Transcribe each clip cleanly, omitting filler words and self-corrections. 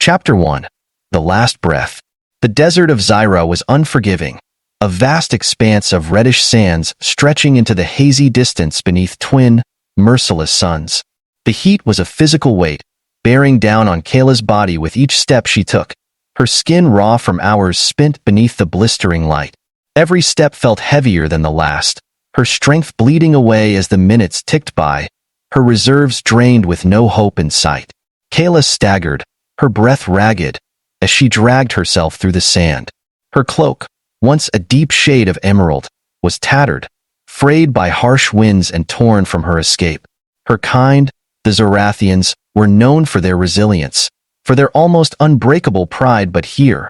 Chapter 1. The Last Breath. The desert of Zyra was unforgiving, a vast expanse of reddish sands stretching into the hazy distance beneath twin, merciless suns. The heat was a physical weight, bearing down on Kayla's body with each step she took, her skin raw from hours spent beneath the blistering light. Every step felt heavier than the last, her strength bleeding away as the minutes ticked by, her reserves drained with no hope in sight. Kayla staggered, her breath ragged, as she dragged herself through the sand. Her cloak, once a deep shade of emerald, was tattered, frayed by harsh winds and torn from her escape. Her kind, the Zarthians, were known for their resilience, for their almost unbreakable pride, but here,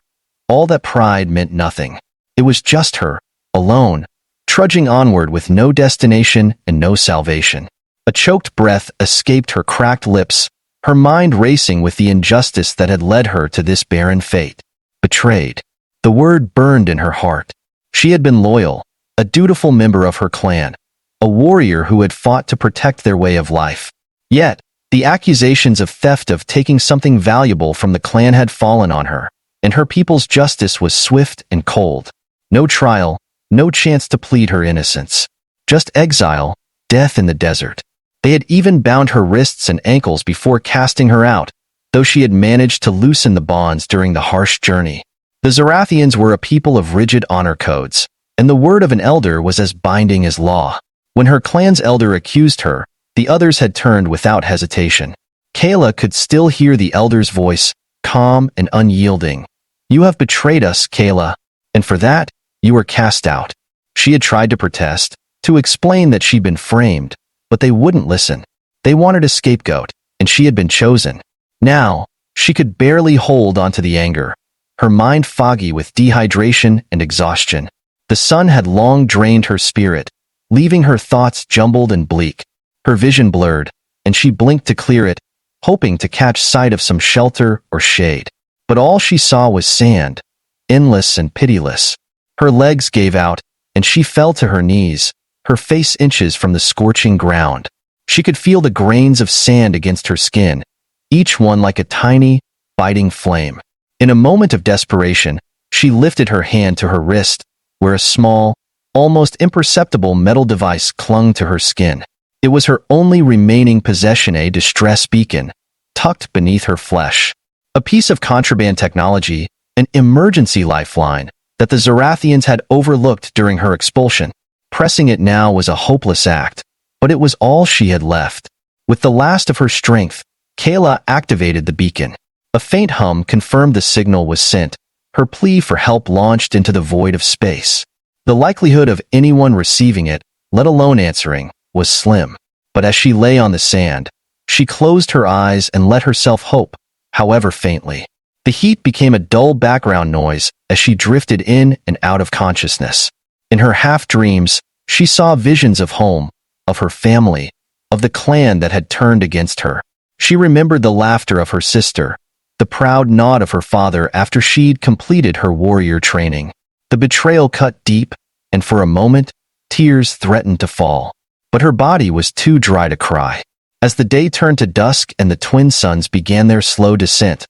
all that pride meant nothing. It was just her, alone, trudging onward with no destination and no salvation. A choked breath escaped her cracked lips, her mind racing with the injustice that had led her to this barren fate. Betrayed. The word burned in her heart. She had been loyal, a dutiful member of her clan, a warrior who had fought to protect their way of life. Yet, the accusations of theft of taking something valuable from the clan had fallen on her, and her people's justice was swift and cold. No trial, no chance to plead her innocence. Just exile, death in the desert. They had even bound her wrists and ankles before casting her out, though she had managed to loosen the bonds during the harsh journey. The Zarthians were a people of rigid honor codes, and the word of an elder was as binding as law. When her clan's elder accused her, the others had turned without hesitation. Kayla could still hear the elder's voice, calm and unyielding. "You have betrayed us, Kayla, and for that, you were cast out." She had tried to protest, to explain that she'd been framed, but they wouldn't listen. They wanted a scapegoat, and she had been chosen. Now, she could barely hold onto the anger, her mind foggy with dehydration and exhaustion. The sun had long drained her spirit, leaving her thoughts jumbled and bleak. Her vision blurred, and she blinked to clear it, hoping to catch sight of some shelter or shade. But all she saw was sand, endless and pitiless. Her legs gave out, and she fell to her knees, her face inches from the scorching ground. She could feel the grains of sand against her skin, each one like a tiny, biting flame. In a moment of desperation, she lifted her hand to her wrist, where a small, almost imperceptible metal device clung to her skin. It was her only remaining possession, a distress beacon, tucked beneath her flesh. A piece of contraband technology, an emergency lifeline that the Zarthians had overlooked during her expulsion. Pressing it now was a hopeless act, but it was all she had left. With the last of her strength, Kayla activated the beacon. A faint hum confirmed the signal was sent, her plea for help launched into the void of space. The likelihood of anyone receiving it, let alone answering, was slim. But as she lay on the sand, she closed her eyes and let herself hope, however faintly. The heat became a dull background noise as she drifted in and out of consciousness. In her half-dreams, she saw visions of home, of her family, of the clan that had turned against her. She remembered the laughter of her sister, the proud nod of her father after she'd completed her warrior training. The betrayal cut deep, and for a moment, tears threatened to fall. But her body was too dry to cry. As the day turned to dusk and the twin suns began their slow descent,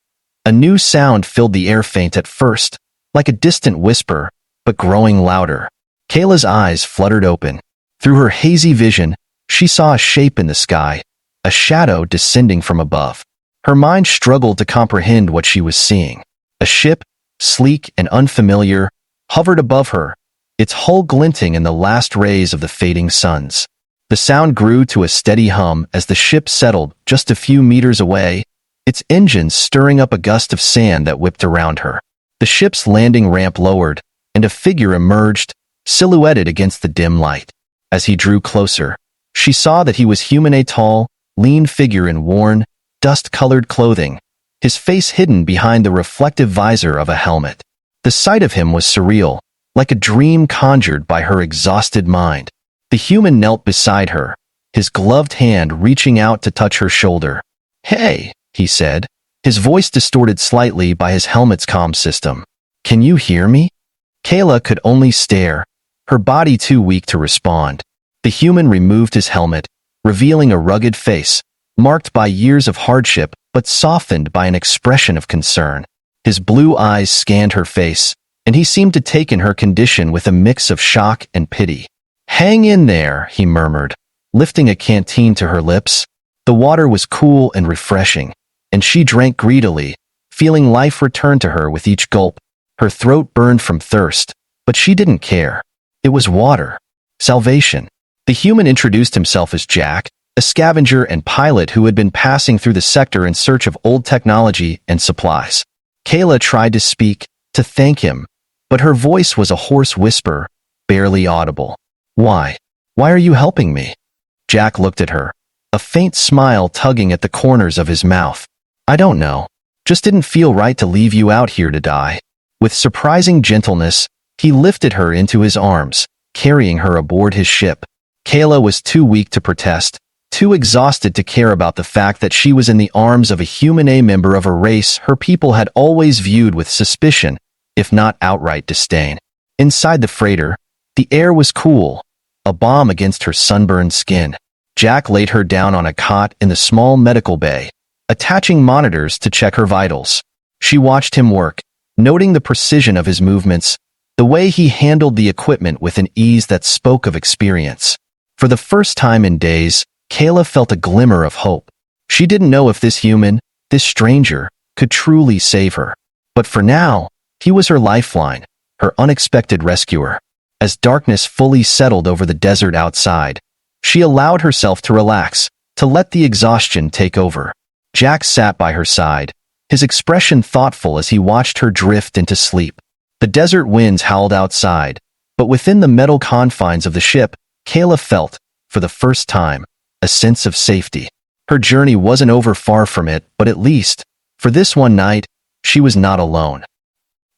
a new sound filled the air, faint at first, like a distant whisper, but growing louder. Kayla's eyes fluttered open. Through her hazy vision, she saw a shape in the sky, a shadow descending from above. Her mind struggled to comprehend what she was seeing. A ship, sleek and unfamiliar, hovered above her, its hull glinting in the last rays of the fading suns. The sound grew to a steady hum as the ship settled just a few meters away, its engines stirring up a gust of sand that whipped around her. The ship's landing ramp lowered, and a figure emerged, silhouetted against the dim light. As he drew closer, she saw that he was human, a tall, lean figure in worn, dust-colored clothing, his face hidden behind the reflective visor of a helmet. The sight of him was surreal, like a dream conjured by her exhausted mind. The human knelt beside her, his gloved hand reaching out to touch her shoulder. "Hey," he said, his voice distorted slightly by his helmet's comm system. "Can you hear me?" Kayla could only stare, her body too weak to respond. The human removed his helmet, revealing a rugged face, marked by years of hardship but softened by an expression of concern. His blue eyes scanned her face, and he seemed to take in her condition with a mix of shock and pity. "Hang in there," he murmured, lifting a canteen to her lips. The water was cool and refreshing, and she drank greedily, feeling life return to her with each gulp. Her throat burned from thirst, but she didn't care. It was water. Salvation. The human introduced himself as Jack, a scavenger and pilot who had been passing through the sector in search of old technology and supplies. Kayla tried to speak, to thank him, but her voice was a hoarse whisper, barely audible. "Why? Why are you helping me?" Jack looked at her, a faint smile tugging at the corners of his mouth. "I don't know. Just didn't feel right to leave you out here to die." With surprising gentleness, he lifted her into his arms, carrying her aboard his ship. Kayla was too weak to protest, too exhausted to care about the fact that she was in the arms of a human, a member of a race her people had always viewed with suspicion, if not outright disdain. Inside the freighter, the air was cool, a balm against her sunburned skin. Jack laid her down on a cot in the small medical bay, attaching monitors to check her vitals. She watched him work, noting the precision of his movements, the way he handled the equipment with an ease that spoke of experience. For the first time in days, Kayla felt a glimmer of hope. She didn't know if this human, this stranger, could truly save her. But for now, he was her lifeline, her unexpected rescuer. As darkness fully settled over the desert outside, she allowed herself to relax, to let the exhaustion take over. Jack sat by her side, his expression thoughtful as he watched her drift into sleep. The desert winds howled outside, but within the metal confines of the ship, Kayla felt, for the first time, a sense of safety. Her journey wasn't over, far from it, but at least, for this one night, she was not alone.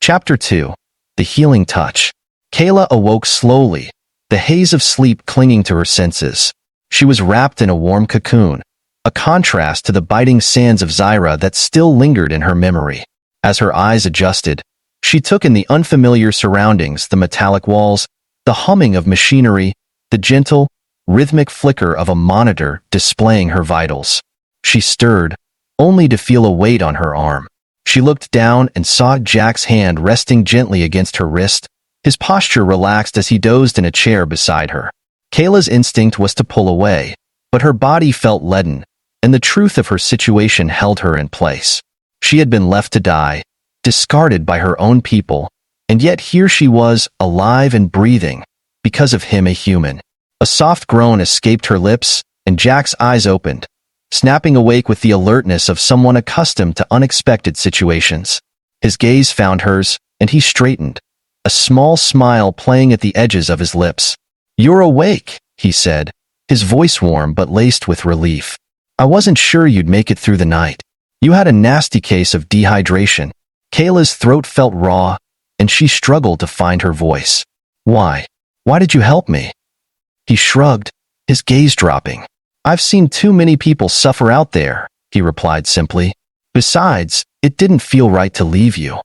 Chapter 2. The Healing Touch. Kayla awoke slowly, the haze of sleep clinging to her senses. She was wrapped in a warm cocoon, a contrast to the biting sands of Zyra that still lingered in her memory. As her eyes adjusted, she took in the unfamiliar surroundings, the metallic walls, the humming of machinery, the gentle, rhythmic flicker of a monitor displaying her vitals. She stirred, only to feel a weight on her arm. She looked down and saw Jack's hand resting gently against her wrist, his posture relaxed as he dozed in a chair beside her. Kayla's instinct was to pull away, but her body felt leaden, and the truth of her situation held her in place. She had been left to die, discarded by her own people, and yet here she was, alive and breathing, because of him, a human. A soft groan escaped her lips, and Jack's eyes opened, snapping awake with the alertness of someone accustomed to unexpected situations. His gaze found hers, and he straightened, a small smile playing at the edges of his lips. "You're awake," he said, his voice warm but laced with relief. "I wasn't sure you'd make it through the night. You had a nasty case of dehydration." Kayla's throat felt raw, and she struggled to find her voice. "Why? Why did you help me?" He shrugged, his gaze dropping. "I've seen too many people suffer out there," he replied simply. "Besides, it didn't feel right to leave you."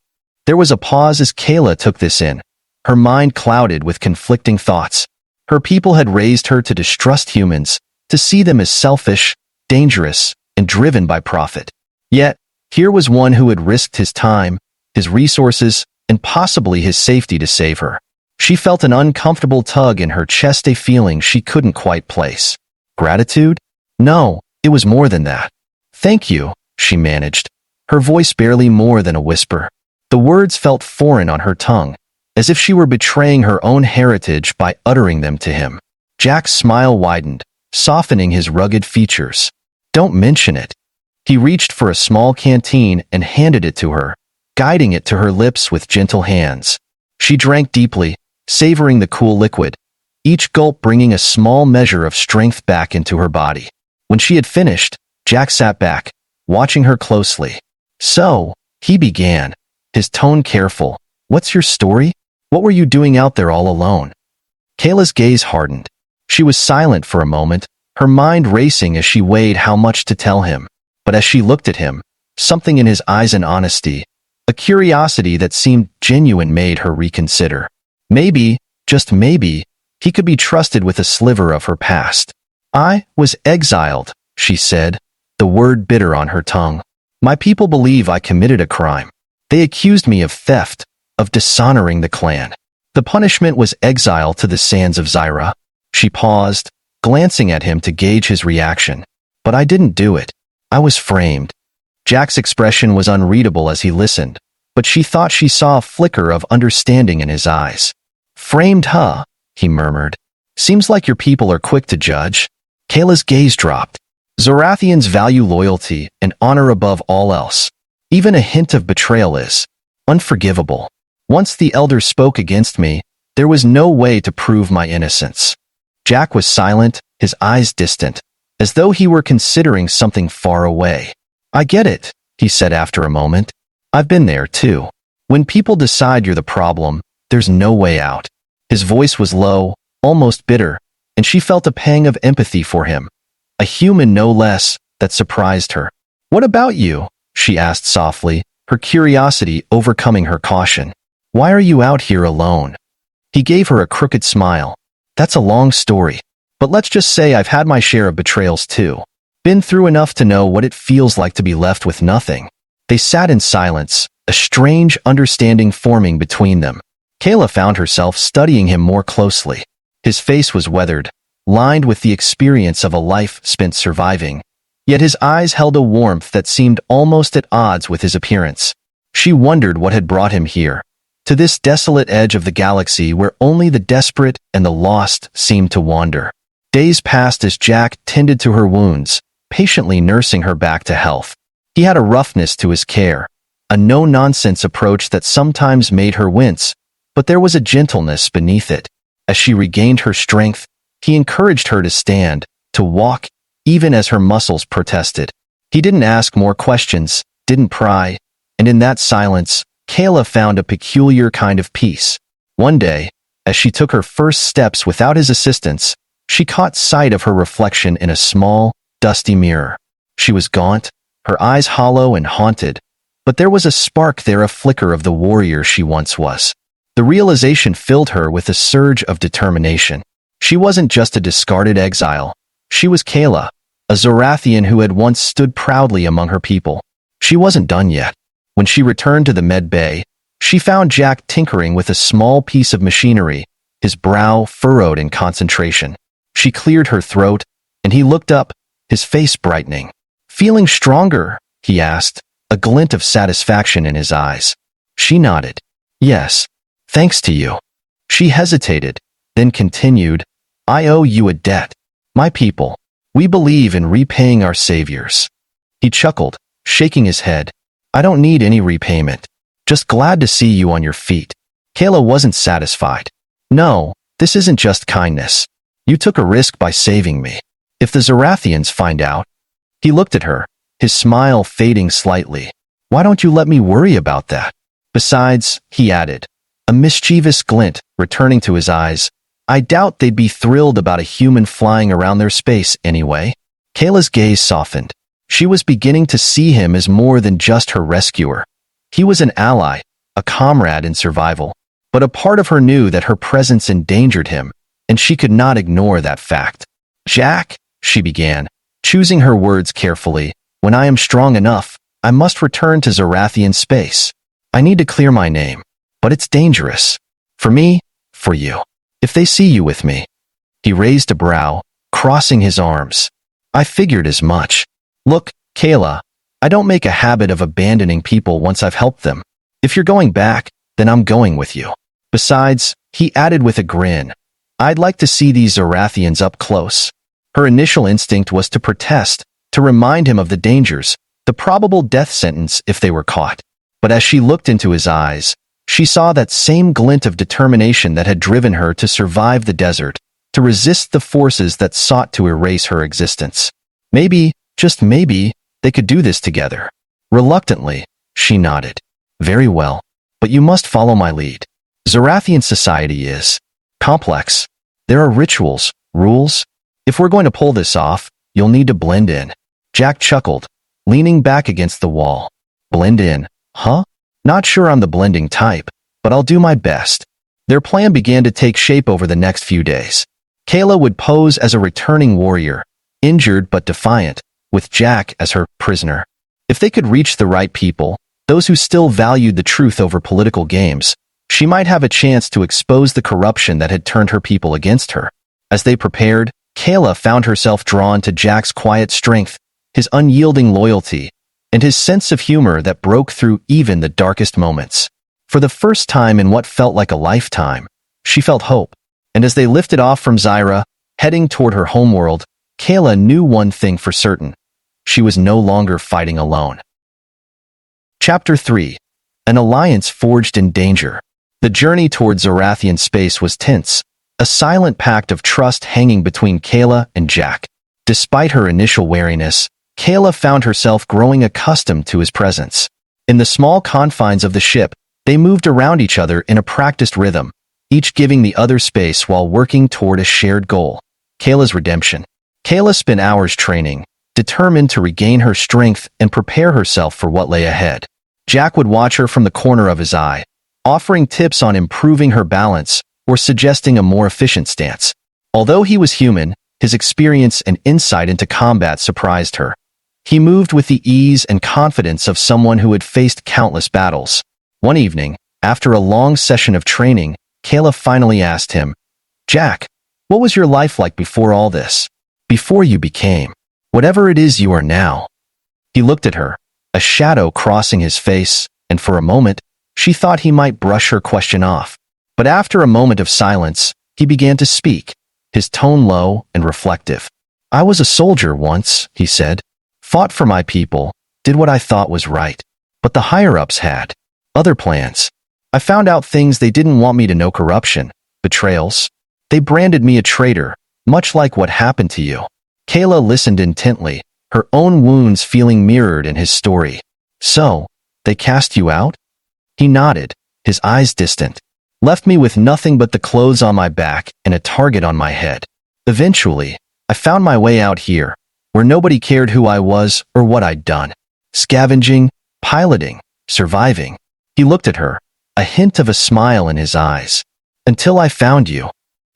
There was a pause as Kayla took this in, her mind clouded with conflicting thoughts. Her people had raised her to distrust humans, to see them as selfish, dangerous, and driven by profit. Yet, here was one who had risked his time, his resources, and possibly his safety to save her. She felt an uncomfortable tug in her chest, a feeling she couldn't quite place. Gratitude? No, it was more than that. "Thank you," she managed, her voice barely more than a whisper. The words felt foreign on her tongue, as if she were betraying her own heritage by uttering them to him. Jack's smile widened, softening his rugged features. "Don't mention it." He reached for a small canteen and handed it to her, guiding it to her lips with gentle hands. She drank deeply, savoring the cool liquid, each gulp bringing a small measure of strength back into her body. When she had finished, Jack sat back, watching her closely. "So," he began, his tone careful, "what's your story? What were you doing out there all alone?" Kayla's gaze hardened. She was silent for a moment, her mind racing as she weighed how much to tell him. But as she looked at him, something in his eyes, an honesty, a curiosity that seemed genuine, made her reconsider. Maybe, just maybe, he could be trusted with a sliver of her past. "I was exiled," she said, the word bitter on her tongue. My people believe I committed a crime. They accused me of theft, of dishonoring the clan. The punishment was exile to the sands of Zyra. She paused, glancing at him to gauge his reaction. But I didn't do it. I was framed. Jack's expression was unreadable as he listened, but she thought she saw a flicker of understanding in his eyes. Framed, huh? He murmured. Seems like your people are quick to judge. Kayla's gaze dropped. Zarthians value loyalty and honor above all else. Even a hint of betrayal is unforgivable. Once the elder spoke against me, there was no way to prove my innocence. Jack was silent, his eyes distant, as though he were considering something far away. I get it, he said after a moment. I've been there too. When people decide you're the problem, there's no way out. His voice was low, almost bitter, and she felt a pang of empathy for him. A human no less, that surprised her. What about you? She asked softly, her curiosity overcoming her caution. Why are you out here alone? He gave her a crooked smile. That's a long story. But let's just say I've had my share of betrayals too. Been through enough to know what it feels like to be left with nothing. They sat in silence, a strange understanding forming between them. Kayla found herself studying him more closely. His face was weathered, lined with the experience of a life spent surviving. Yet his eyes held a warmth that seemed almost at odds with his appearance. She wondered what had brought him here, to this desolate edge of the galaxy where only the desperate and the lost seemed to wander. Days passed as Jack tended to her wounds, patiently nursing her back to health. He had a roughness to his care, a no-nonsense approach that sometimes made her wince, but there was a gentleness beneath it. As she regained her strength, he encouraged her to stand, to walk, even as her muscles protested. He didn't ask more questions, didn't pry, and in that silence, Kayla found a peculiar kind of peace. One day, as she took her first steps without his assistance, she caught sight of her reflection in a small, dusty mirror. She was gaunt, her eyes hollow and haunted, but there was a spark there, a flicker of the warrior she once was. The realization filled her with a surge of determination. She wasn't just a discarded exile. She was Kayla, a Zarthan who had once stood proudly among her people. She wasn't done yet. When she returned to the med bay, she found Jack tinkering with a small piece of machinery, his brow furrowed in concentration. She cleared her throat, and he looked up, his face brightening. Feeling stronger? He asked, a glint of satisfaction in his eyes. She nodded. Yes, thanks to you. She hesitated, then continued, I owe you a debt. My people, we believe in repaying our saviors. He chuckled, shaking his head. I don't need any repayment. Just glad to see you on your feet. Kayla wasn't satisfied. No, this isn't just kindness. You took a risk by saving me. If the Zarthians find out... He looked at her, his smile fading slightly. Why don't you let me worry about that? Besides, he added, a mischievous glint returning to his eyes, I doubt they'd be thrilled about a human flying around their space anyway. Kayla's gaze softened. She was beginning to see him as more than just her rescuer. He was an ally, a comrade in survival. But a part of her knew that her presence endangered him, and she could not ignore that fact. Jack, she began, choosing her words carefully, when I am strong enough, I must return to Zarthan space. I need to clear my name, but it's dangerous. For me, for you. If they see you with me. He raised a brow, crossing his arms. I figured as much. Look, Kayla, I don't make a habit of abandoning people once I've helped them. If you're going back, then I'm going with you. Besides, he added with a grin, I'd like to see these Zarthians up close. Her initial instinct was to protest, to remind him of the dangers, the probable death sentence if they were caught. But as she looked into his eyes, she saw that same glint of determination that had driven her to survive the desert, to resist the forces that sought to erase her existence. Maybe, just maybe, they could do this together. Reluctantly, she nodded. Very well, but you must follow my lead. Zarthan society is complex. There are rituals, rules. If we're going to pull this off, you'll need to blend in. Jack chuckled, leaning back against the wall. Blend in, huh? Not sure I'm the blending type, but I'll do my best. Their plan began to take shape over the next few days. Kayla would pose as a returning warrior, injured but defiant, with Jack as her prisoner. If they could reach the right people, those who still valued the truth over political games, she might have a chance to expose the corruption that had turned her people against her. As they prepared, Kayla found herself drawn to Jack's quiet strength, his unyielding loyalty, and his sense of humor that broke through even the darkest moments. For the first time in what felt like a lifetime, she felt hope. And as they lifted off from Zyra, heading toward her homeworld, Kayla knew one thing for certain. She was no longer fighting alone. Chapter 3. An alliance forged in danger. The journey toward Zarthan space was tense, a silent pact of trust hanging between Kayla and Jack. Despite her initial wariness, Kayla found herself growing accustomed to his presence. In the small confines of the ship, they moved around each other in a practiced rhythm, each giving the other space while working toward a shared goal: Kayla's redemption. Kayla spent hours training, determined to regain her strength and prepare herself for what lay ahead. Jack would watch her from the corner of his eye, offering tips on improving her balance or suggesting a more efficient stance. Although he was human, his experience and insight into combat surprised her. He moved with the ease and confidence of someone who had faced countless battles. One evening, after a long session of training, Kayla finally asked him, "Jack, what was your life like before all this? Before you became whatever it is you are now?" He looked at her, a shadow crossing his face, and for a moment, she thought he might brush her question off. But after a moment of silence, he began to speak, his tone low and reflective. "I was a soldier once," he said. "Fought for my people, did what I thought was right. But the higher-ups had other plans. I found out things they didn't want me to know: corruption, betrayals. They branded me a traitor, much like what happened to you." Kayla listened intently, her own wounds feeling mirrored in his story. "So, they cast you out?" He nodded, his eyes distant. "Left me with nothing but the clothes on my back and a target on my head. Eventually, I found my way out here, where nobody cared who I was or what I'd done. Scavenging, piloting, surviving." He looked at her, a hint of a smile in his eyes. "Until I found you."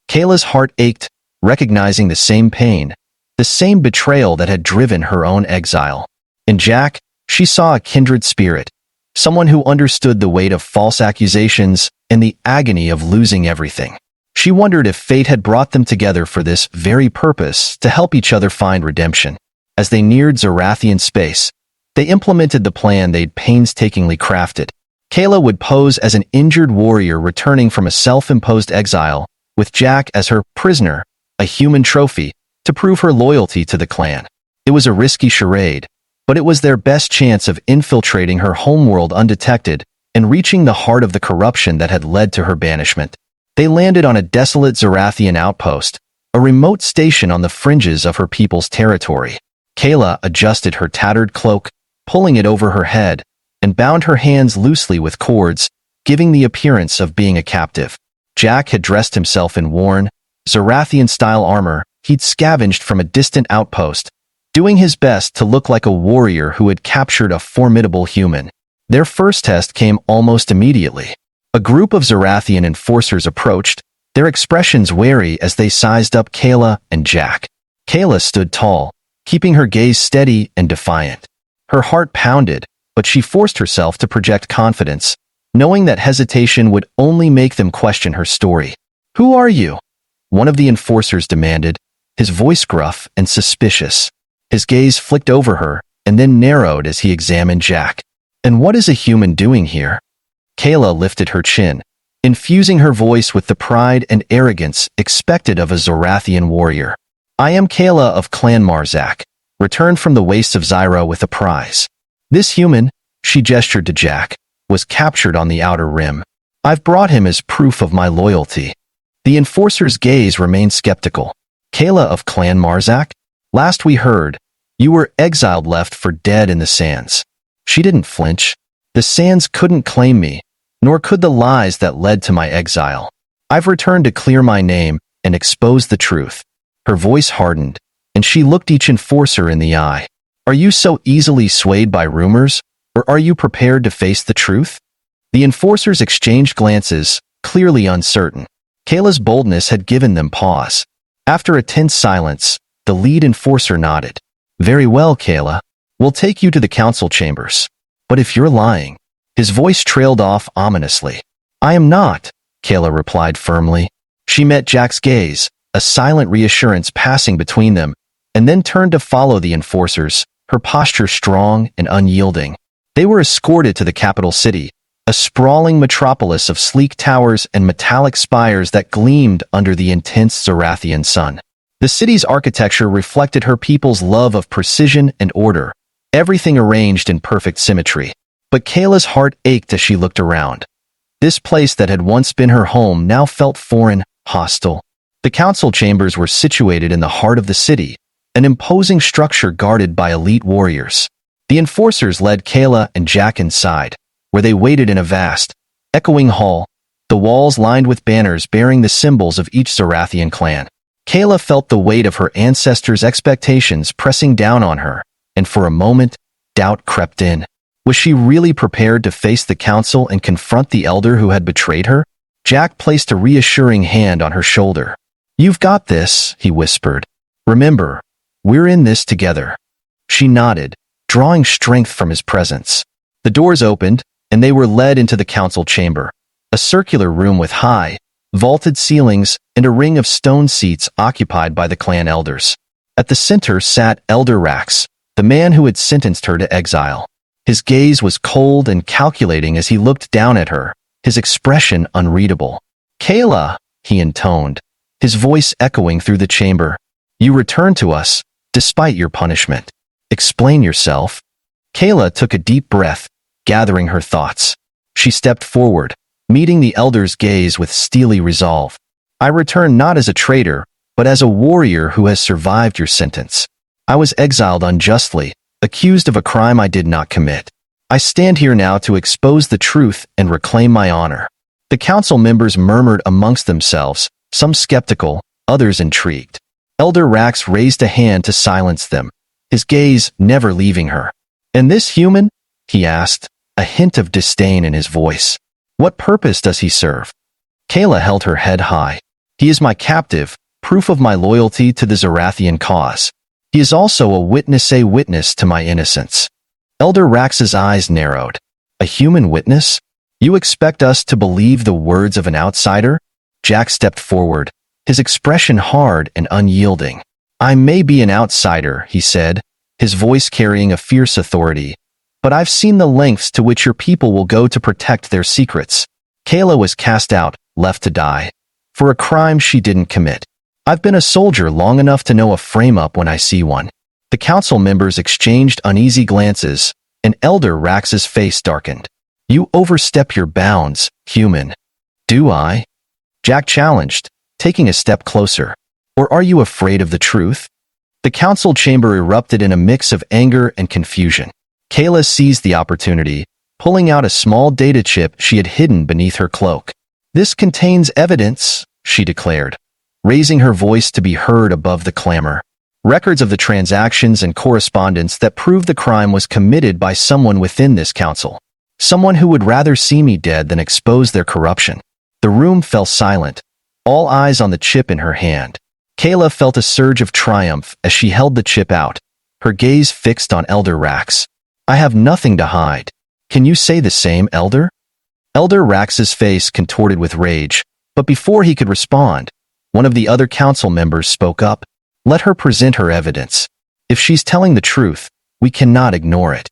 Kayla's heart ached, recognizing the same pain, the same betrayal that had driven her own exile. In Jack, she saw a kindred spirit, someone who understood the weight of false accusations and the agony of losing everything. She wondered if fate had brought them together for this very purpose, to help each other find redemption. As they neared Zarthan space, they implemented the plan they'd painstakingly crafted. Kayla would pose as an injured warrior returning from a self-imposed exile, with Jack as her prisoner, a human trophy, to prove her loyalty to the clan. It was a risky charade, but it was their best chance of infiltrating her homeworld undetected and reaching the heart of the corruption that had led to her banishment. They landed on a desolate Zarthan outpost, a remote station on the fringes of her people's territory. Kayla adjusted her tattered cloak, pulling it over her head, and bound her hands loosely with cords, giving the appearance of being a captive. Jack had dressed himself in worn, Zarthan-style armor he'd scavenged from a distant outpost, doing his best to look like a warrior who had captured a formidable human. Their first test came almost immediately. A group of Zarthan enforcers approached, their expressions wary as they sized up Kayla and Jack. Kayla stood tall, keeping her gaze steady and defiant. Her heart pounded, but she forced herself to project confidence, knowing that hesitation would only make them question her story. "Who are you?" one of the enforcers demanded, his voice gruff and suspicious. His gaze flicked over her and then narrowed as he examined Jack. "And what is a human doing here?" Kayla lifted her chin, infusing her voice with the pride and arrogance expected of a Zarthan warrior. "I am Kayla of Clan Marzak, returned from the wastes of Zyra with a prize. This human," she gestured to Jack, "was captured on the Outer Rim. I've brought him as proof of my loyalty." The enforcer's gaze remained skeptical. "Kayla of Clan Marzak? Last we heard, you were exiled, left for dead in the sands." She didn't flinch. "The sands couldn't claim me, nor could the lies that led to my exile. I've returned to clear my name and expose the truth." Her voice hardened, and she looked each enforcer in the eye. "Are you so easily swayed by rumors, or are you prepared to face the truth?" The enforcers exchanged glances, clearly uncertain. Kayla's boldness had given them pause. After a tense silence, the lead enforcer nodded. "Very well, Kayla. We'll take you to the council chambers. But if you're lying..." His voice trailed off ominously. "I am not," Kayla replied firmly. She met Jack's gaze, a silent reassurance passing between them, and then turned to follow the enforcers, her posture strong and unyielding. They were escorted to the capital city, a sprawling metropolis of sleek towers and metallic spires that gleamed under the intense Zarthan sun. The city's architecture reflected her people's love of precision and order, everything arranged in perfect symmetry. But Kayla's heart ached as she looked around. This place that had once been her home now felt foreign, hostile. The council chambers were situated in the heart of the city, an imposing structure guarded by elite warriors. The enforcers led Kayla and Jack inside, where they waited in a vast, echoing hall, the walls lined with banners bearing the symbols of each Zarthan clan. Kayla felt the weight of her ancestors' expectations pressing down on her, and for a moment, doubt crept in. Was she really prepared to face the council and confront the elder who had betrayed her? Jack placed a reassuring hand on her shoulder. "You've got this," he whispered. "Remember, we're in this together." She nodded, drawing strength from his presence. The doors opened, and they were led into the council chamber, a circular room with high, vaulted ceilings and a ring of stone seats occupied by the clan elders. At the center sat Elder Rax, the man who had sentenced her to exile. His gaze was cold and calculating as he looked down at her, his expression unreadable. "Kayla," he intoned, his voice echoing through the chamber. "You returned to us, despite your punishment. Explain yourself." Kayla took a deep breath, gathering her thoughts. She stepped forward, meeting the elder's gaze with steely resolve. "I return not as a traitor, but as a warrior who has survived your sentence. I was exiled unjustly, accused of a crime I did not commit. I stand here now to expose the truth and reclaim my honor." The council members murmured amongst themselves, some skeptical, others intrigued. Elder Rax raised a hand to silence them, his gaze never leaving her. "And this human?" he asked, a hint of disdain in his voice. "What purpose does he serve?" Kayla held her head high. "He is my captive, proof of my loyalty to the Zarthan cause. He is also a witness to my innocence." Elder Rax's eyes narrowed. "A human witness? You expect us to believe the words of an outsider?" Jack stepped forward, his expression hard and unyielding. "I may be an outsider," he said, his voice carrying a fierce authority, "but I've seen the lengths to which your people will go to protect their secrets." Kayla was cast out, left to die, for a crime she didn't commit. "I've been a soldier long enough to know a frame-up when I see one." The council members exchanged uneasy glances, and Elder Rax's face darkened. "You overstep your bounds, human." "Do I?" Jack challenged, taking a step closer. "Or are you afraid of the truth?" The council chamber erupted in a mix of anger and confusion. Kayla seized the opportunity, pulling out a small data chip she had hidden beneath her cloak. "This contains evidence," she declared, raising her voice to be heard above the clamor. "Records of the transactions and correspondence that prove the crime was committed by someone within this council. Someone who would rather see me dead than expose their corruption." The room fell silent, all eyes on the chip in her hand. Kayla felt a surge of triumph as she held the chip out, her gaze fixed on Elder Rax. "I have nothing to hide. Can you say the same, Elder?" Elder Rax's face contorted with rage, but before he could respond, one of the other council members spoke up. "Let her present her evidence. If she's telling the truth, we cannot ignore it."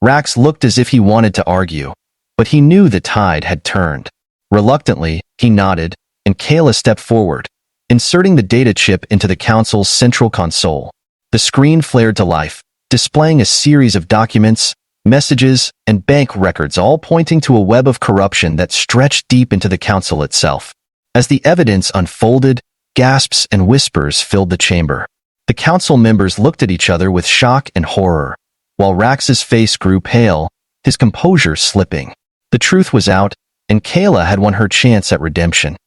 Rax looked as if he wanted to argue, but he knew the tide had turned. Reluctantly, he nodded, and Kayla stepped forward, inserting the data chip into the council's central console. The screen flared to life, displaying a series of documents, messages, and bank records all pointing to a web of corruption that stretched deep into the council itself. As the evidence unfolded, gasps and whispers filled the chamber. The council members looked at each other with shock and horror, while Rax's face grew pale, his composure slipping. The truth was out, and Kayla had won her chance at redemption.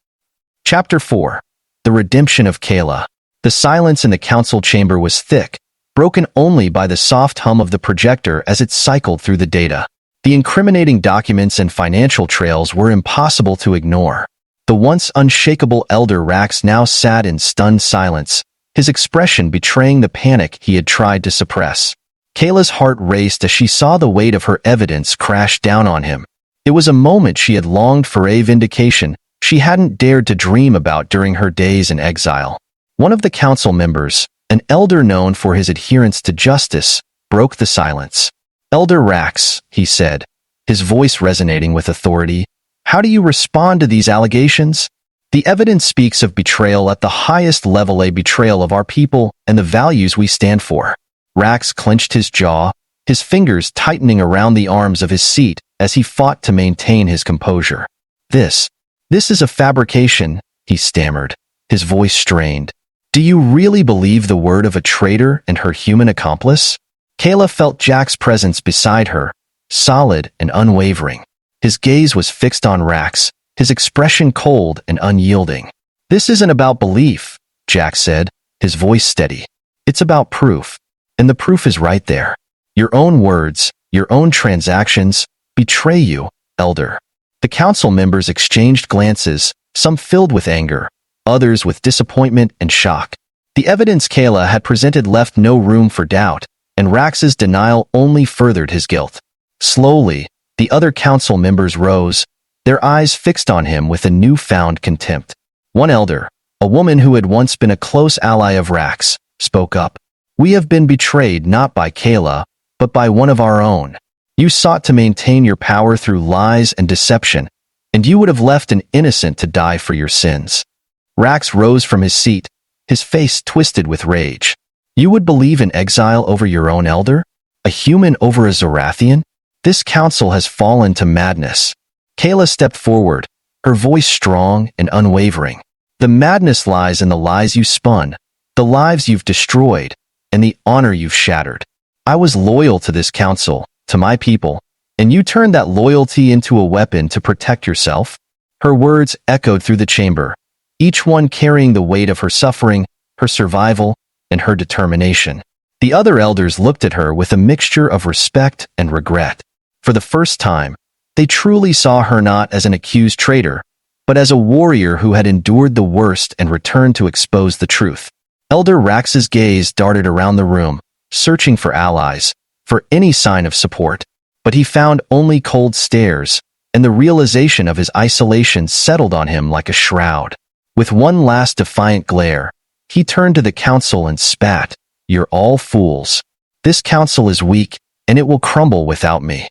Chapter 4. The Redemption of Kayla. The silence in the council chamber was thick, broken only by the soft hum of the projector as it cycled through the data. The incriminating documents and financial trails were impossible to ignore. The once unshakable Elder Rax now sat in stunned silence, his expression betraying the panic he had tried to suppress. Kayla's heart raced as she saw the weight of her evidence crash down on him. It was a moment she had longed for, a vindication she hadn't dared to dream about during her days in exile. One of the council members, an elder known for his adherence to justice, broke the silence. "Elder Rax," he said, his voice resonating with authority, "how do you respond to these allegations? The evidence speaks of betrayal at the highest level, a betrayal of our people and the values we stand for." Rax clenched his jaw, his fingers tightening around the arms of his seat as he fought to maintain his composure. This is a fabrication," he stammered, his voice strained. "Do you really believe the word of a traitor and her human accomplice?" Kayla felt Jack's presence beside her, solid and unwavering. His gaze was fixed on Rax, his expression cold and unyielding. "This isn't about belief," Jack said, his voice steady. "It's about proof. And the proof is right there. Your own words, your own transactions, betray you, Elder." The council members exchanged glances, some filled with anger, others with disappointment and shock. The evidence Kayla had presented left no room for doubt, and Rax's denial only furthered his guilt. Slowly, the other council members rose, their eyes fixed on him with a newfound contempt. One elder, a woman who had once been a close ally of Rax, spoke up. "We have been betrayed not by Kayla, but by one of our own. You sought to maintain your power through lies and deception, and you would have left an innocent to die for your sins." Rax rose from his seat, his face twisted with rage. "You would believe in exile over your own elder? A human over a Zarthan? This council has fallen to madness." Kayla stepped forward, her voice strong and unwavering. "The madness lies in the lies you spun, the lives you've destroyed, and the honor you've shattered. I was loyal to this council, to my people, and you turned that loyalty into a weapon to protect yourself." Her words echoed through the chamber, each one carrying the weight of her suffering, her survival, and her determination. The other elders looked at her with a mixture of respect and regret. For the first time, they truly saw her not as an accused traitor, but as a warrior who had endured the worst and returned to expose the truth. Elder Rax's gaze darted around the room, searching for allies, for any sign of support, but he found only cold stares, and the realization of his isolation settled on him like a shroud. With one last defiant glare, he turned to the council and spat, "You're all fools. This council is weak, and it will crumble without me."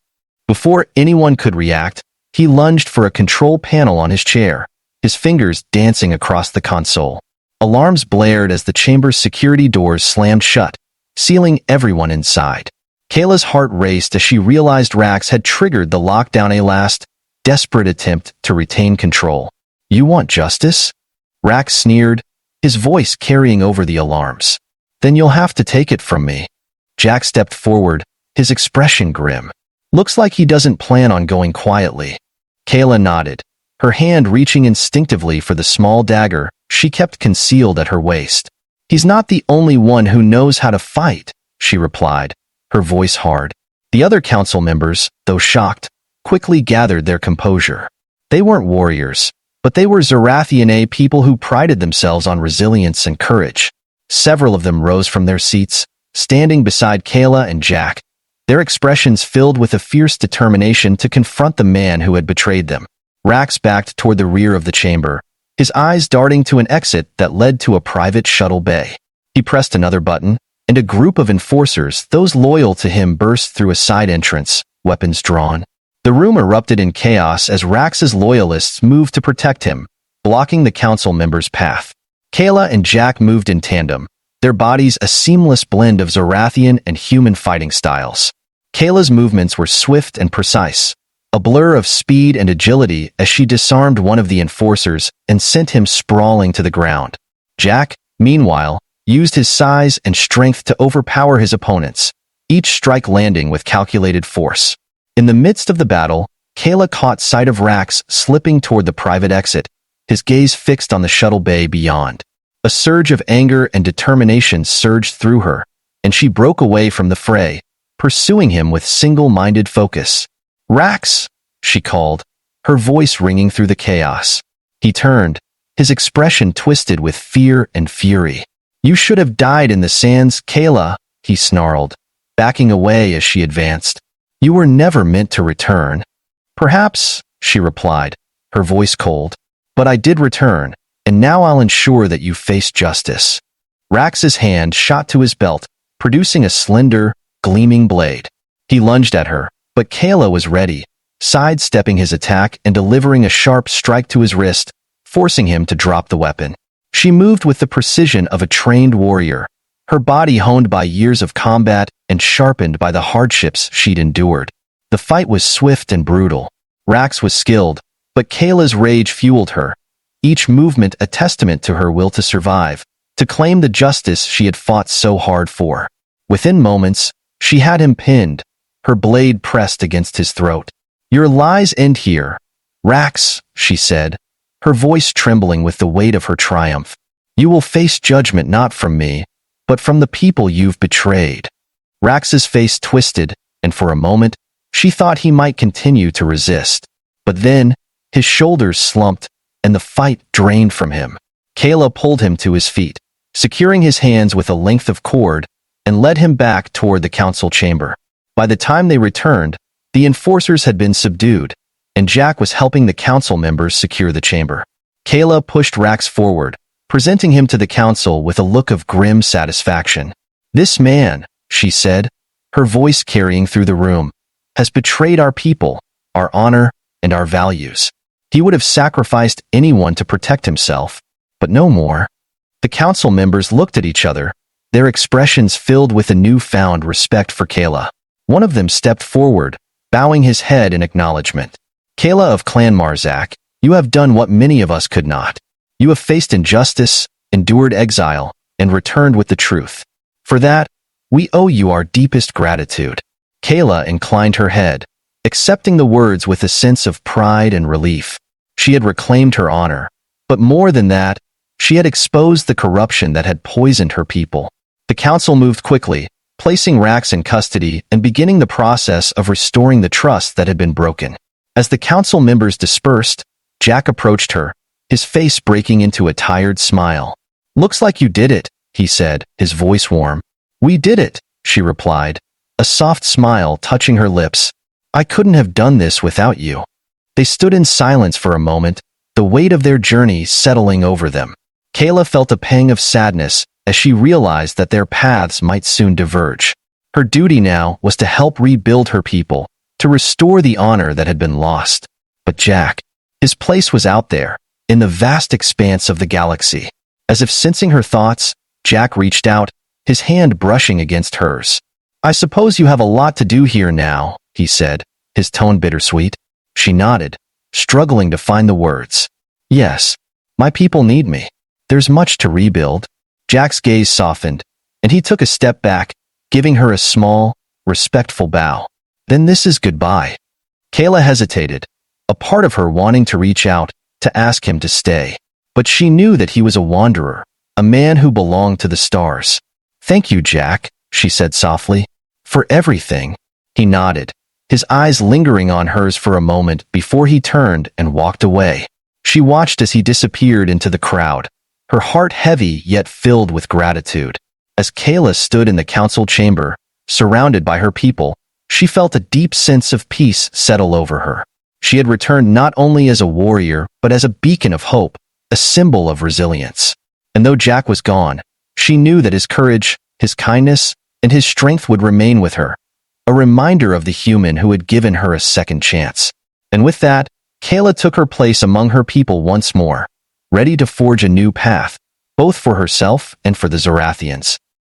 Before anyone could react, he lunged for a control panel on his chair, his fingers dancing across the console. Alarms blared as the chamber's security doors slammed shut, sealing everyone inside. Kayla's heart raced as she realized Rax had triggered the lockdown, a last, desperate attempt to retain control. "You want justice?" Rax sneered, his voice carrying over the alarms. "Then you'll have to take it from me." Jack stepped forward, his expression grim. "Looks like he doesn't plan on going quietly." Kayla nodded, her hand reaching instinctively for the small dagger she kept concealed at her waist. "He's not the only one who knows how to fight," she replied, her voice hard. The other council members, though shocked, quickly gathered their composure. They weren't warriors, but they were Zarthan people who prided themselves on resilience and courage. Several of them rose from their seats, standing beside Kayla and Jack, their expressions filled with a fierce determination to confront the man who had betrayed them. Rax backed toward the rear of the chamber, his eyes darting to an exit that led to a private shuttle bay. He pressed another button, and a group of enforcers, those loyal to him, burst through a side entrance, weapons drawn. The room erupted in chaos as Rax's loyalists moved to protect him, blocking the council members' path. Kayla and Jack moved in tandem, their bodies a seamless blend of Zarthan and human fighting styles. Kayla's movements were swift and precise, a blur of speed and agility as she disarmed one of the enforcers and sent him sprawling to the ground. Jack, meanwhile, used his size and strength to overpower his opponents, each strike landing with calculated force. In the midst of the battle, Kayla caught sight of Rax slipping toward the private exit, his gaze fixed on the shuttle bay beyond. A surge of anger and determination surged through her, and she broke away from the fray, pursuing him with single-minded focus. "Rax!" she called, her voice ringing through the chaos. He turned, his expression twisted with fear and fury. "You should have died in the sands, Kayla," he snarled, backing away as she advanced. "You were never meant to return." "Perhaps," she replied, her voice cold. "But I did return, and now I'll ensure that you face justice." Rax's hand shot to his belt, producing a slender, gleaming blade. He lunged at her, but Kayla was ready, sidestepping his attack and delivering a sharp strike to his wrist, forcing him to drop the weapon. She moved with the precision of a trained warrior, her body honed by years of combat and sharpened by the hardships she'd endured. The fight was swift and brutal. Rax was skilled, but Kayla's rage fueled her, each movement a testament to her will to survive, to claim the justice she had fought so hard for. Within moments, she had him pinned, her blade pressed against his throat. "Your lies end here, Rax," she said, her voice trembling with the weight of her triumph. "You will face judgment not from me, but from the people you've betrayed." Rax's face twisted, and for a moment, she thought he might continue to resist. But then, his shoulders slumped, and the fight drained from him. Kayla pulled him to his feet, securing his hands with a length of cord, and led him back toward the council chamber. By the time they returned, the enforcers had been subdued, and Jack was helping the council members secure the chamber. Kayla pushed Rax forward, presenting him to the council with a look of grim satisfaction. "This man," she said, her voice carrying through the room, "has betrayed our people, our honor, and our values. He would have sacrificed anyone to protect himself, but no more." The council members looked at each other, their expressions filled with a newfound respect for Kayla. One of them stepped forward, bowing his head in acknowledgement. "Kayla of Clan Marzak, you have done what many of us could not. You have faced injustice, endured exile, and returned with the truth. For that, we owe you our deepest gratitude." Kayla inclined her head, accepting the words with a sense of pride and relief. She had reclaimed her honor, but more than that, she had exposed the corruption that had poisoned her people. The council moved quickly, placing Rax in custody and beginning the process of restoring the trust that had been broken. As the council members dispersed, Jack approached her, his face breaking into a tired smile. "Looks like you did it," he said, his voice warm. "We did it," she replied, a soft smile touching her lips. "I couldn't have done this without you." They stood in silence for a moment, the weight of their journey settling over them. Kayla felt a pang of sadness as she realized that their paths might soon diverge. Her duty now was to help rebuild her people, to restore the honor that had been lost. But Jack, his place was out there, in the vast expanse of the galaxy. As if sensing her thoughts, Jack reached out, his hand brushing against hers. "I suppose you have a lot to do here now," he said, his tone bittersweet. She nodded, struggling to find the words. "Yes, my people need me. There's much to rebuild." Jack's gaze softened, and he took a step back, giving her a small, respectful bow. "Then this is goodbye." Kayla hesitated, a part of her wanting to reach out, to ask him to stay. But she knew that he was a wanderer, a man who belonged to the stars. "Thank you, Jack," she said softly. "For everything." He nodded, his eyes lingering on hers for a moment before he turned and walked away. She watched as he disappeared into the crowd, her heart heavy yet filled with gratitude. As Kayla stood in the council chamber, surrounded by her people, she felt a deep sense of peace settle over her. She had returned not only as a warrior, but as a beacon of hope, a symbol of resilience. And though Jack was gone, she knew that his courage, his kindness, and his strength would remain with her, a reminder of the human who had given her a second chance. And with that, Kayla took her place among her people once more, ready to forge a new path, both for herself and for the Zarthians.